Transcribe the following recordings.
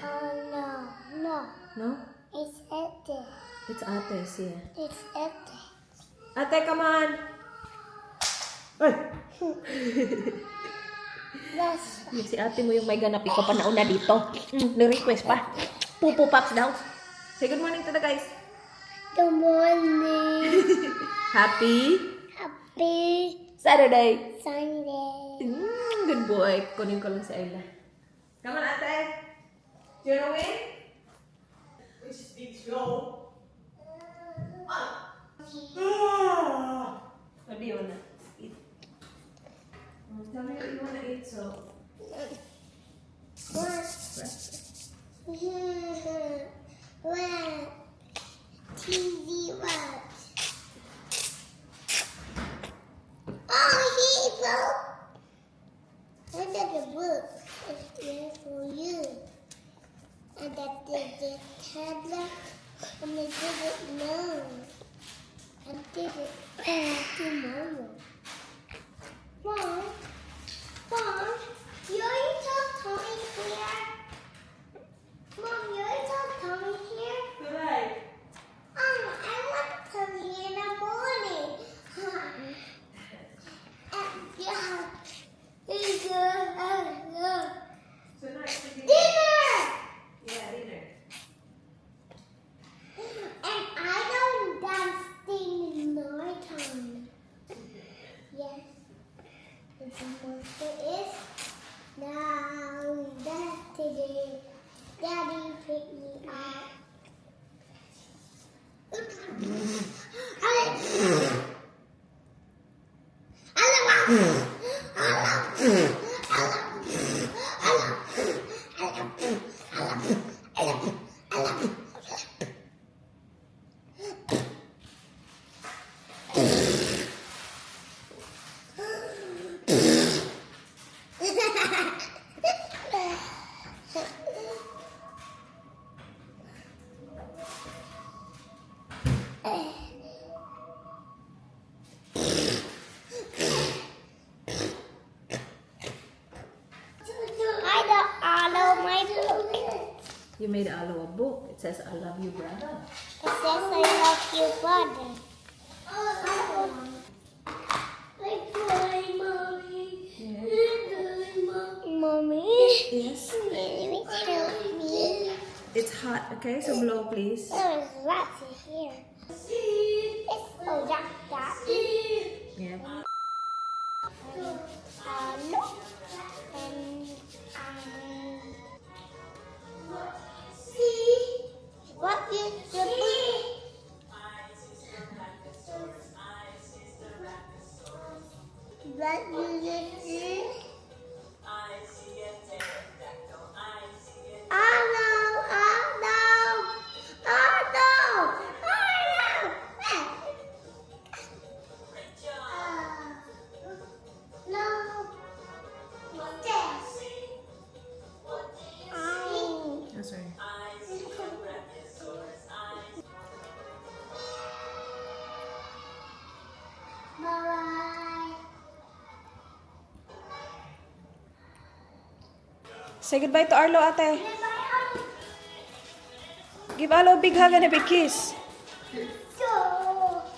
No. No. No? It's empty. It's Ate's, yeah. It's empty. Ate, come on! Ay! Yes. Yung si ate mo yung may ganap, ikaw pa nauna dito. Ni-request pa. Pupo Pops daw. Say good morning to the guys. Good morning. Happy Happy Saturday. Sunday. Good boy. Kunin ko lang si Ayla. Come on, ate. Do you wanna win? Which speaks slow. What do you wanna eat? Tell me what you wanna eat, so. What? What? TV watch. Oh, he broke. I got the book. It's there for you. And that the tablet. And I didn't know. I didn't tomorrow. Mom, you already told Tommy here. Mom, you already told Tommy here. Right. I want Tommy in the morning. So nice. Dinner! Yeah, dinner. And I don't dance in my time. Yes. And the monster is now that today. Daddy picked me up. You made Alo a book. It says, I love you, brother. It says I love you, brother. Mommy. Yes. Let me show me. It's hot, okay? So blow, please. There's lots in here. It's that. Yeah. No. And see what is the What is it? Oh, sorry. Bye. Say goodbye to Arlo, ate. Give Arlo a big hug and a big kiss.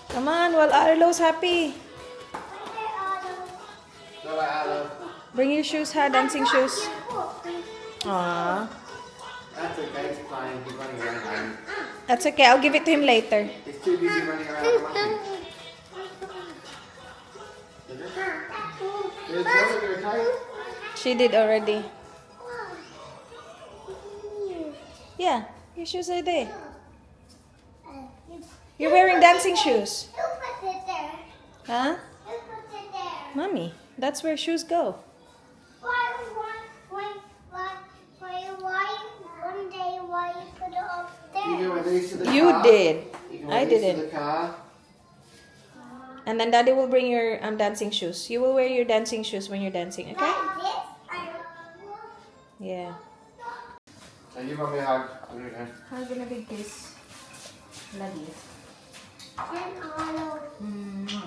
Come on, while Arlo's happy. Bring your shoes, ha? Dancing shoes. Aww. That's okay, it's fine. He's running around. That's okay. I'll give it to him later. He's too busy running around laughing. Is it okay? She did already. Yeah, your shoes are there. You're wearing dancing shoes. Who put it there? Huh? Who put it there? Mommy, that's where shoes go. Why one day why you put it up You there? go with these to the You car. did. You can I wear these to didn't. the car. And then Daddy will bring your dancing shoes. You will wear your dancing shoes when you're dancing, okay? Like this? Yeah. So you want me a hug? I'm gonna go. Hug and a big kiss. Love you. And Arlo. Mm.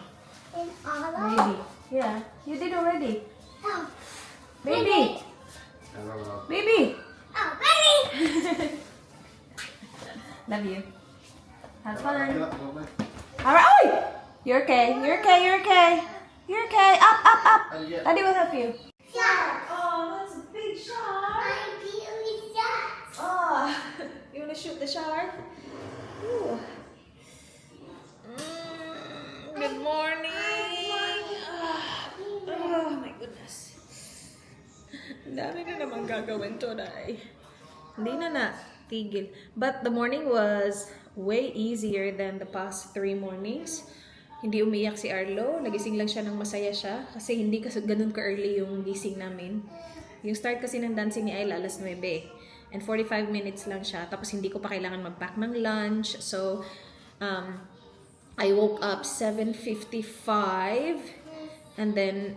And Arlo. Baby. Yeah, you did already. Oh, Baby. Hello. Baby. oh, baby! Love you. Have Yeah, fun. lovely. Alright. Oy! You're okay. You're okay. You're okay. You're okay. Up, up, up. Yeah. Daddy will help you. Shark. Oh, that's a big shark. My beauty shark. Oh, you want to shoot the shark? Ooh. Good morning. Oh my goodness. Ang dami na naman gagawin today. Hindi na tigil. But the morning was way easier than the past 3 mornings. Hindi umiyak si Arlo. Nagising lang siya ng masaya siya. Kasi hindi kasi ganun ka-early yung gising namin. Yung start kasi ng dancing ni Ayla alas 9. And 45 minutes lang siya. Tapos hindi ko pa kailangan mag-pack ng lunch. So, I woke up 7:55. And then,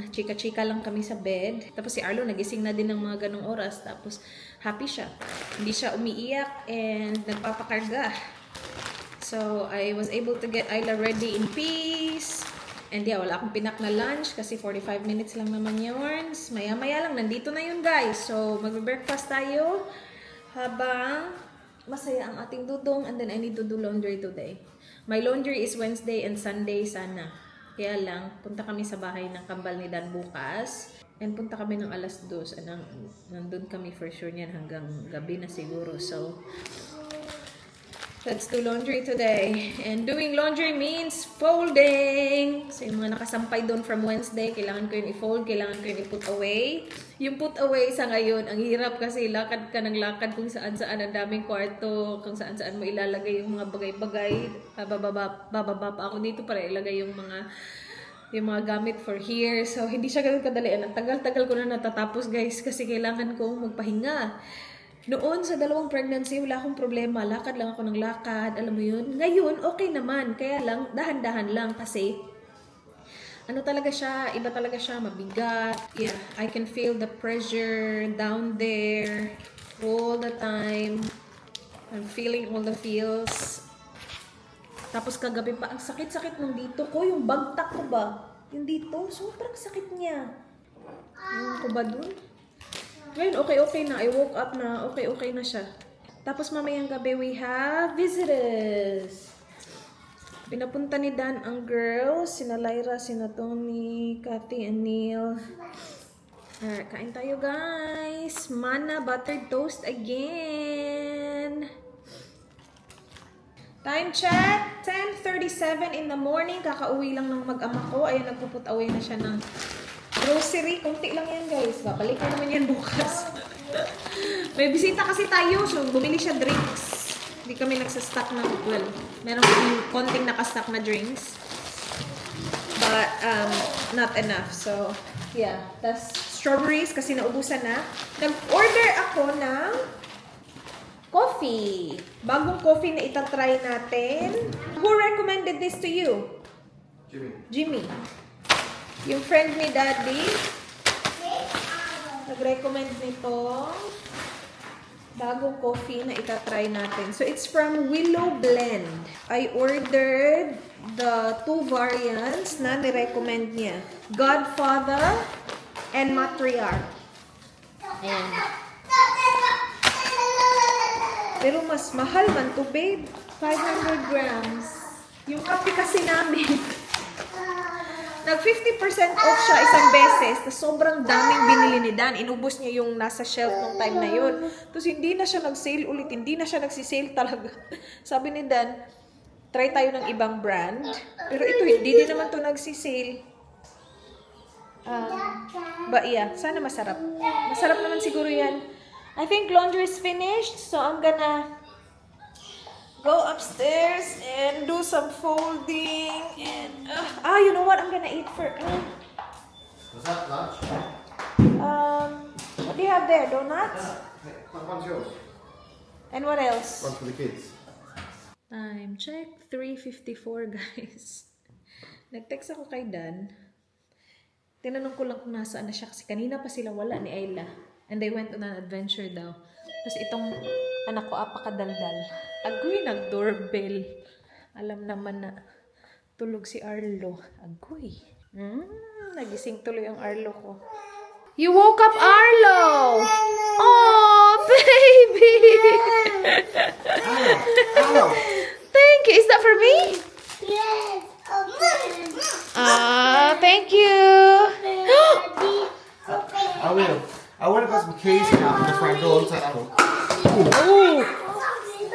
chika-chika lang kami sa bed. Tapos si Arlo nagising na din ng mga ganong oras. Tapos, happy siya. Hindi siya umiiyak and nagpapakarga. So, I was able to get Ayla ready in peace. And yeah, wala akong pinak na lunch kasi 45 minutes lang naman yun. Maya-maya lang, nandito na yun guys. So, magbe-breakfast tayo habang masaya ang ating dudong. And then, I need to do laundry today. My laundry is Wednesday and Sunday sana. Kaya lang, punta kami sa bahay ng kambal ni Dan bukas. And punta kami ng alas 2. And nandun kami for sure niyan hanggang gabi na siguro. So, let's do laundry today. And doing laundry means folding. So, yung mga nakasampay doon from Wednesday, kailangan ko yun i-fold, kailangan ko yun i-put away. Yung put away sa ngayon, ang hirap kasi lakad ka ng lakad kung saan-saan ang daming kwarto, kung saan-saan mo ilalagay yung mga bagay-bagay. Bababa pa ako dito para ilagay yung mga gamit for here. So, hindi siya ganun kadali. Ang tagal-tagal ko na natatapos guys kasi kailangan kong magpahinga. Noon sa 2 pregnancy, wala akong problema. Lakad lang ako ng lakad. Alam mo yun? Ngayon, okay naman. Kaya lang, dahan-dahan lang kasi talaga siya, iba talaga siya, mabigat. Yeah, I can feel the pressure down there all the time. I'm feeling all the feels. Tapos kagabi pa, ang sakit-sakit nung dito ko. Yung bagtak ko ba? Yung dito, sobrang sakit niya. Yung ko ba dun? Ngayon, okay na. I woke up na. Okay na siya. Tapos mamayang gabi, we have visitors. Pinapunta ni Dan ang girls. Sina Lyra, sina Tony, Kathy, and Neil. Alright, kain tayo guys. Mana buttered toast again. Time check. 10:37 in the morning. Kakauwi lang ng mag-ama ko. Ayan, nagpuput away na siya ng grocery. Konti lang yan guys. Babalik ko naman yan bukas. May bisita kasi tayo. So, bumili siya drinks. Hindi kami nagsastock ng, well, meron konting nakastock na drinks. But, not enough. So, yeah. Tas strawberries kasi naubusan na. Nag-order ako ng coffee. Bagong coffee na itatry natin. Who recommended this to you? Jimmy. Yung friend ni Daddy. Nag-recommend nito. Bagong coffee na itatry natin. So, it's from Willow Blend. I ordered the 2 variants na nirecommend niya. Godfather and Matriarch. Ayan. Pero mas mahal man to, babe. 500 grams. Yung kape kasi namin, nag 50% off siya isang beses. Na sobrang daming binili ni Dan. Inubos niya yung nasa shelf nung time na yun. Tapos hindi na siya nag-sale ulit. Hindi na siya nagsisale talaga. Sabi ni Dan, try tayo ng ibang brand. Pero ito, hindi din naman to nagsisale. But yeah, sana masarap. Masarap naman siguro yan. I think laundry is finished. So I'm gonna go upstairs and do some folding and you know what I'm gonna eat for Was that lunch? what do you have there? Donuts? One's yours. And what else? One for the kids. Time check 3:54 guys. Nag-text ako kay Dan. Tinanong ko lang kung nasaan na siya kasi kanina pa sila wala ni Ayla. And they went on an adventure daw. Tapos itong anak ko apakadaldal. Agoy, nag-doorbell. Alam naman na tulog si Arlo. Agoy. Nagising tuloy ang Arlo ko. You woke up, Arlo! Oh, baby!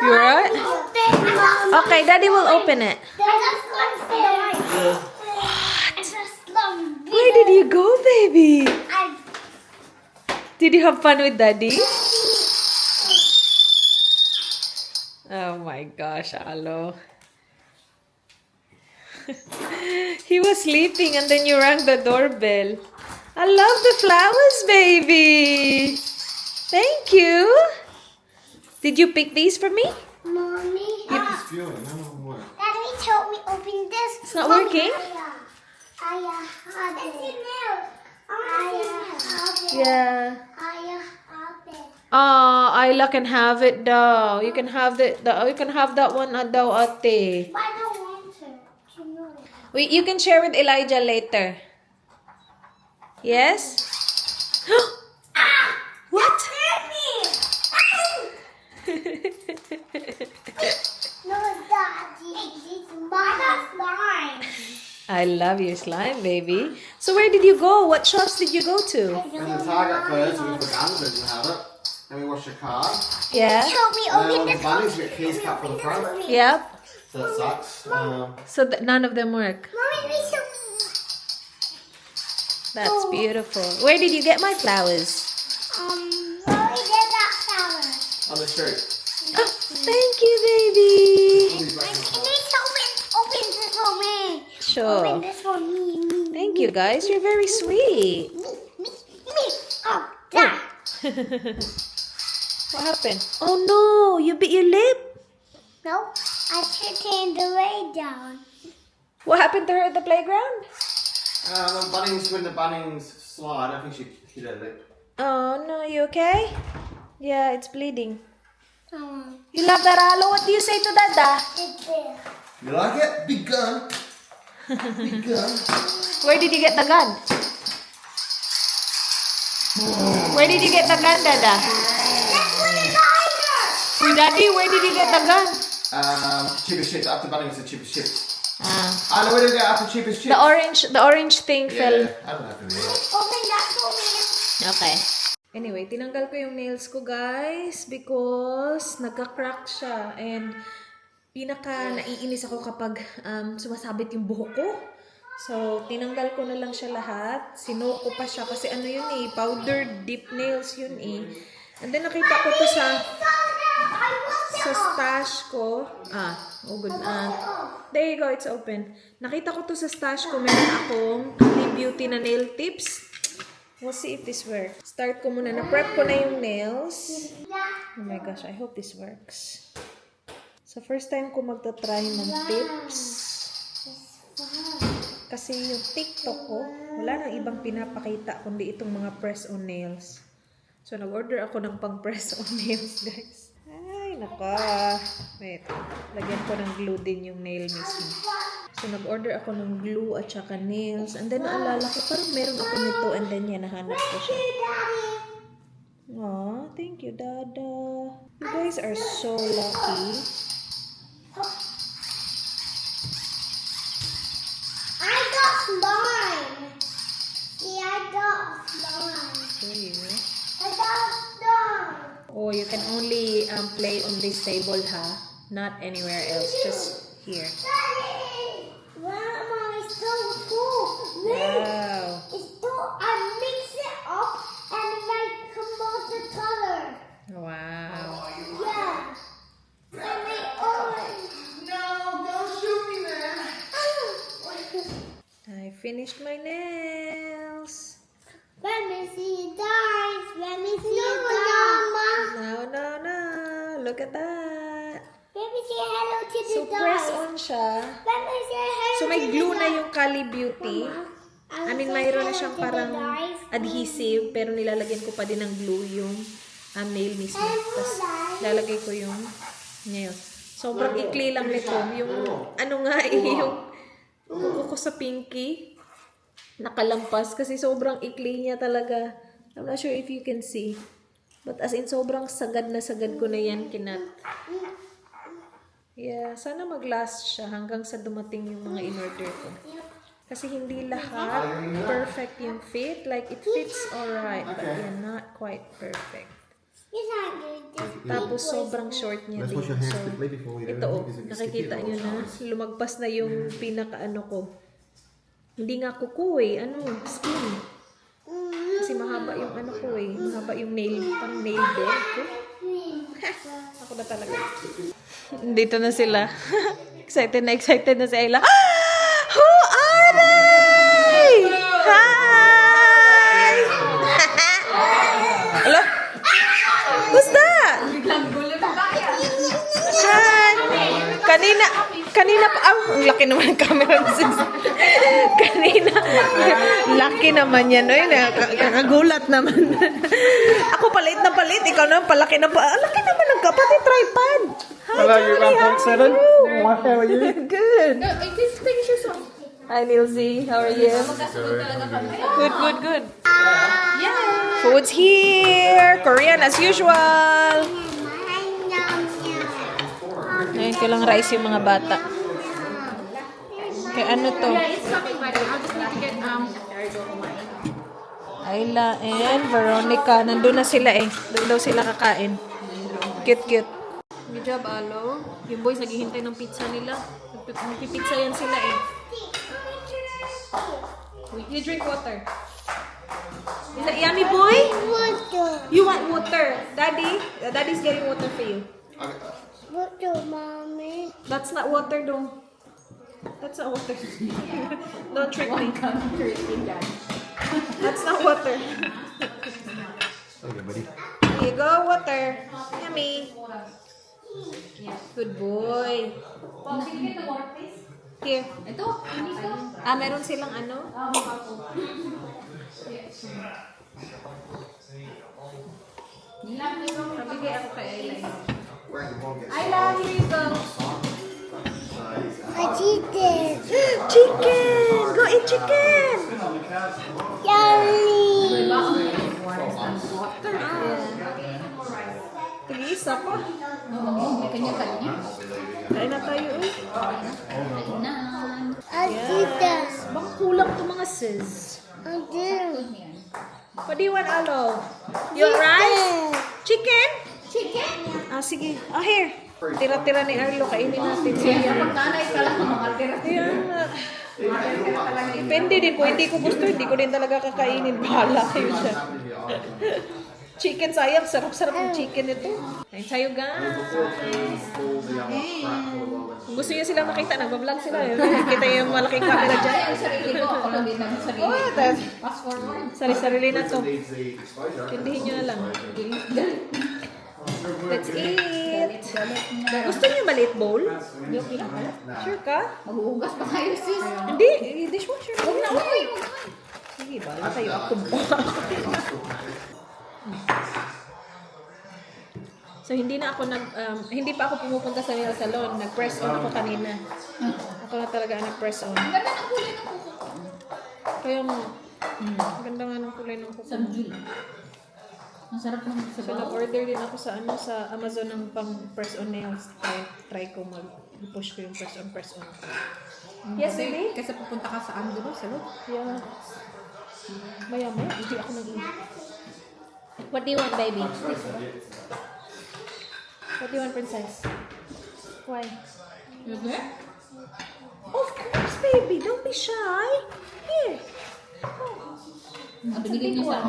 You right? Open, Mom. Okay, Daddy will open it. There's one there. It's a slum. Where did you go, baby? I Did you have fun with Daddy? Oh my gosh, Alo. He was sleeping and then you rang the doorbell. I love the flowers, baby. Thank you. Did you pick these for me? Mommy. It's fueling. None of them work. Daddy told me open this. It's not working? Yeah. Oh, Ayla can have it daw. You can have you can have that one daw, ate. But I don't want to. You know. Wait, you can share with Elijah later. Yes? What? No, Daddy. It's mine. I love your slime, baby. So where did you go? What shops did you go to? In the Target first, we forgot that you had it. Then we washed your car. Yeah? Told me And then open on the this. bunnies, we get keys cut for the front. Yep. So that sucks. So none of them work. Mommy, please show me. That's beautiful. Where did you get my flowers? Where we get that flower? On the street. Oh, thank you, baby. Please open this for me. Open Sure. this for me. Thank you, guys. You're very sweet. Me. Oh, Dad. What happened? Oh no, you bit your lip. No, I turned the way down. What happened to her at the playground? When the Bunnings slide, I think she hit her lip. Oh no, you okay? Yeah, it's bleeding. Oh, You love that, Alo? What do you say to Dada? it's there. You like it? Big gun. Big gun. Where did you get the gun? Where did you get the gun, Dada? Daddy, where did you get the gun? Cheapest chips. After Bunnings, the cheapest chips. Ah, I know where to get after cheapest chips. the orange thing fell. Yeah, I don't have to do it. Open that for me. Okay. Anyway, tinanggal ko yung nails ko, guys, because nagka-crack siya and naiinis ako kapag sumasabit yung buhok ko. So, tinanggal ko na lang siya lahat. Sinuko pa siya kasi ano yun eh, powder dip nails yun eh. And then nakita ko to sa stash ko. Good. There you go, it's open. Nakita ko to sa stash ko. Meron akong Cali Beauty na nail tips. We'll see if this works. Start ko muna. Na-prep ko na yung nails. Oh my gosh, I hope this works. So, first time ko magta-try ng tips. Kasi yung TikTok ko, wala nang ibang pinapakita kundi itong mga press-on nails. So, nag-order ako ng pang press-on nails, guys. Ay, naka. Wait. Lagyan ko ng glue din yung nail mismo. So, nag-order ako ng glue at saka nails. And then, naalala ko, parang meron ako nito. And then, yan, nahanap ko siya. Aw, thank you, Dada. You guys are so lucky. I got mine. See, I got mine. So, you. I got mine. Oh, you can only play on this table, ha? Not anywhere else. Just here. Daddy! Grandma, it's so cool. Look. Wow. It's so, I mix it up and I come out the color. Wow. Yeah. And my orange. No, don't shoot me, man. I finished my nails. Let me see it guys. Let me see it guys. No. Look at that. Let me say hello to the So, press guys. on siya. Let me say hello So, may to glue the na guys. yung Cali Beauty. I mean, mayroon na siyang parang adhesive, pero nilalagyan ko pa din ng glue yung nail mismo. Tapos, lalagay ko yung nail. Sobrang ikli lang nito. Yung, ano nga yung kuko ko sa pinky, nakalampas kasi sobrang ikli niya talaga. I'm not sure if you can see. But as in, sobrang sagad na sagad ko na yan kinat. Yeah, sana mag-last siya hanggang sa dumating yung mga in-order ko. Kasi hindi lahat perfect yung fit. Like, it fits alright, but yeah, not quite perfect. It's not good. Tapos sobrang short niya Let's din. wash your hands So, quickly before we go. ito oh, Because it's nakikita sticky nyo and na, all. lumagpas na yung pinaka-ano ko. Hindi nga kuko eh, skin. Kasi mahaba yung ano ko eh, mahaba yung nail, parang nail bed ko. Ako na talaga. Dito na sila. Excited na si Ayla. Who are they? Hi! Hello? Who's that? Hi! Kanina pa, ang laki naman ng camera. Kanina, laki naman yan. Ay, nakagulat naman. Ako palit na palit, ikaw naman palaki na pa. Laki naman ng kapatid, tripod. Hi, Hello, you're Charlie, 1.7. how How are you? Good. Hi, Nilsy. How are you? Good. Food's here. Korean as usual. Ngayon ko lang rice yung mga bata. Kaya ano to? Ayla and Veronica. Nandun na sila eh. Doon daw sila kakain. Cute. Good job, Alo. Yung boys naghihintay ng pizza nila. Magpipizza yan sila eh. You drink water. Is that yummy, boy? You want water? Daddy's getting water for you. Mommy. That's not water, though. That's not water. Don't trick me. That's not water. Okay, buddy. Here you go, water. Yummy. Good boy. Here. Ito, hindi ko. Meron silang ano? Pabigay ako kay Ayla. Ayla, here you go. I cheated. Chicken! Go eat chicken! Yummy. Tig-isa pa. Oo, may kanya-kanya. Kain na tayo eh. Kainan. I cheated. Baka kulang to mga sis. I did. Yan. What do you want, Alo? You want rice? Chicken? Chicken? Sige. Here. Tira-tira ni Arlo. Kainin natin siya. Pagkanay ka lang ng mga tira. Depende din po. Hindi ko gusto. Hindi ko din talaga kakainin. Bahala kayo siya. Chicken, sayang. Sarap-sarap yung chicken ito. Kain tayo, guys. Kung gusto niyo silang makita, nagbablog sila. Kita yung malaking camera dyan. Ay, ang sarili ko. Ako lang din ang sarili. Oh, Fast forward. Sarili na to. Tindihin nyo na lang. Let's eat. Gusto niyo maliit bowl? Joke lang pala. Sure ka? Maghuhugas pa tayo, sis. Hindi. Dishwasher. Huwag na, huwag na. Sige ba? Tayo ako ba? So hindi na ako hindi pa ako pumupunta sa nail salon. Nag-press on ako kanina. Ako na talaga nag-press on. Ang ganda ng kulay ng kuko ko. Kaya mo, ganda nga ng kulay ng kuko. Samjul. Ang sarap ng So sabaw. nag-order din ako sa sa Amazon ng pang press on nails. Try ko push ko yung press on. Yes, baby? Kasi pupunta ka sa Andro, salon. Yeah. Maya-maya, hindi ako nag-eat. What do you want, baby? What do you want, princess? Why? Okay? Of course, baby. Don't be shy. Here. Ang binigay niyo sa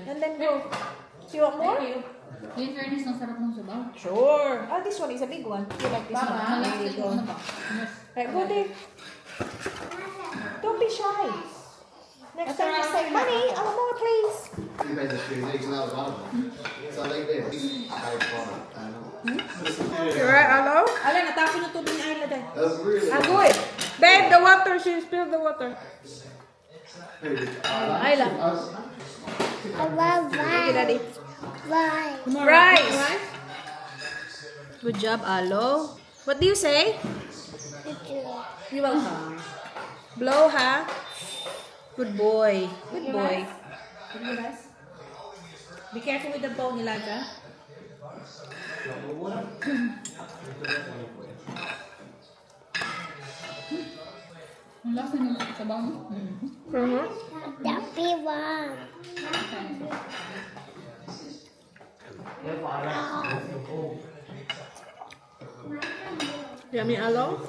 And then go. Do you want more? In fairness, ang sarap ng sabaw. Sure. This one is a big one. You like this one? There you Malastik go. mo na ba? Right, go there. Don't be shy. Next time you say, Mommy, I want more, please. You made the few legs and that was one of them. So I like this. You right, hello? Ala, natapon yung tubig ni Ayla dahil. That's really Go it. Babe, the water. She spilled the water. Ayla. Bye. Thank you, Daddy. Bye. Rice. Good job, Alo. What do you say? You're welcome. Blow, ha? Good boy. Good boy. Be careful with the bone, Elijah. Ang lasa ng sabaw mo. Happy one. Yummy alo?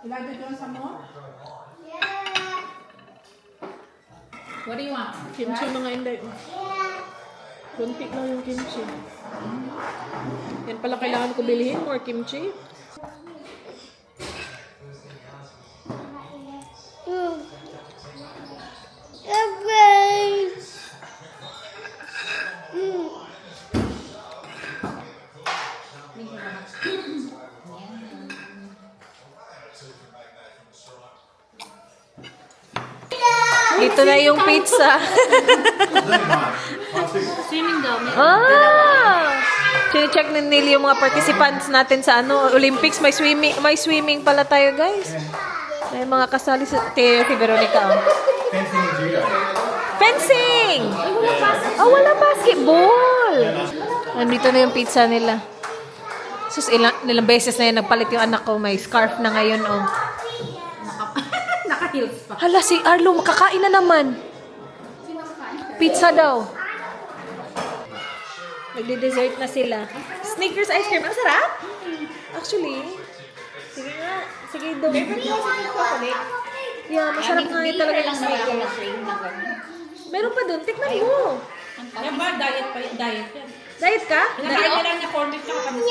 Ilagay ko sa mo? Yeah. What do you want? Kimchi mga inday. Kunti lang yung kimchi. Yan pala kailangan ko bilhin. More kimchi. Okay. Dito na yung pizza. Swimming daw. Chine-check ni Neil yung mga participants natin sa Olympics. May swimming pala tayo, guys. May mga kasali sa si Veronica. Fencing and judo. Fencing! Wala basketball! Nandito na yung pizza nila. Sus, ilang beses na yan nagpalit yung anak ko. May scarf na ngayon, oh. Naka-heels pa. Hala, si Arlo, makakain na naman. Pizza daw. Nagde-dessert na sila. Snickers ice cream. Ang sarap. Actually. Sige nga. Sige, daw. Yeah, masarap nga yun talaga yung Snickers. Meron pa dun. Tikman mo. Yan ba? Diet pa yun. Diet yan. Diet ka? Nakain na lang niya corn beef tsaka panis.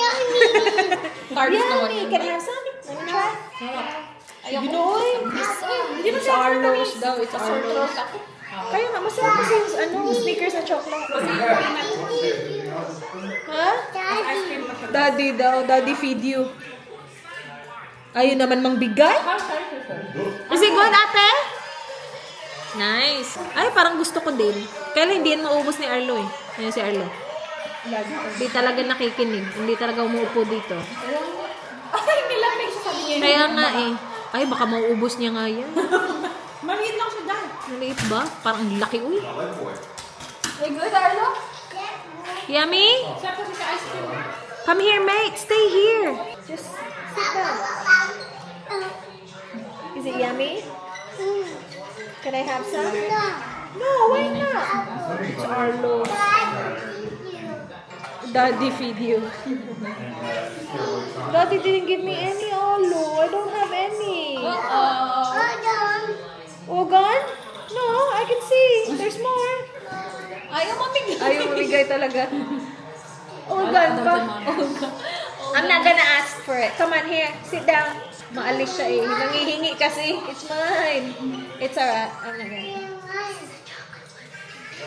Carbs na Yummy. Can I have some? Let me try. Sarap. Binoy. It's Arlo's daw. It's Arlo's. Kaya nga, masarap kasi yung Snickers na chocolate. Ha? Daddy daw. Daddy feed you. Ayun naman mang bigay. Is it good, ate? Nice. Ay, parang gusto ko din. Kaya hindi yan maubos ni Arlo eh. Ayun si Arlo. Hindi talaga nakikinig. Hindi talaga umuupo dito. Ay, nilamig siya sabi niya. Kaya nga eh. Ay, baka mauubos niya nga yan. Maliit lang siya dahil. Maliit ba? Parang ang laki, uy. Ay, good, Arlo? Yummy? Sarap kasi sa ice cream. Come here, mate. Stay here. Just sit down. Is it yummy? Can I have some? No, why not? It's Arlo. Daddy feed you. Daddy didn't give me any Arlo. I don't have any. Oh, gone? No, I can see. There's more. Ayaw mamigay. Ayaw mamigay talaga. Oh, gone pa. I'm not gonna ask for it. Come on, here. Sit down. Maalis siya eh. Nangihingi kasi. It's mine. It's alright. I'm not gonna.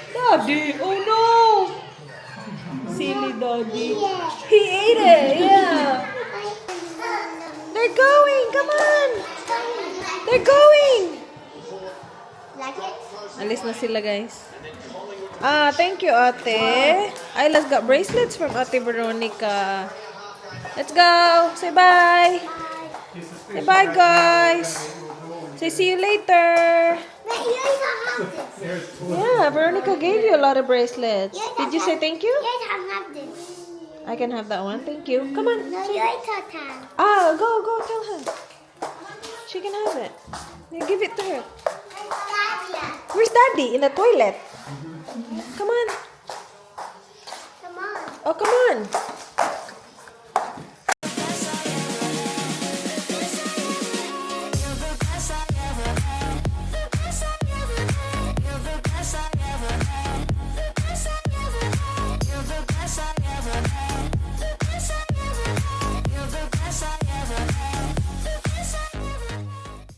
Daddy! Oh no! Silly Daddy. He ate it! Yeah! They're going! Come on! They're going! Like it? Alis na sila, guys. Thank you, ate. Isla's got bracelets from Ate Veronica. Let's go! Say bye! Say bye, guys! Say see you later! But you don't have this. Yeah, Veronica gave you a lot of bracelets. Did you say thank you? You don't have this. I can have that one. Thank you. Come on. No, you ain't got time. Go tell her. She can have it. Yeah, give it to her. Where's Daddy? In the toilet. Come on. Come on. Oh, come on.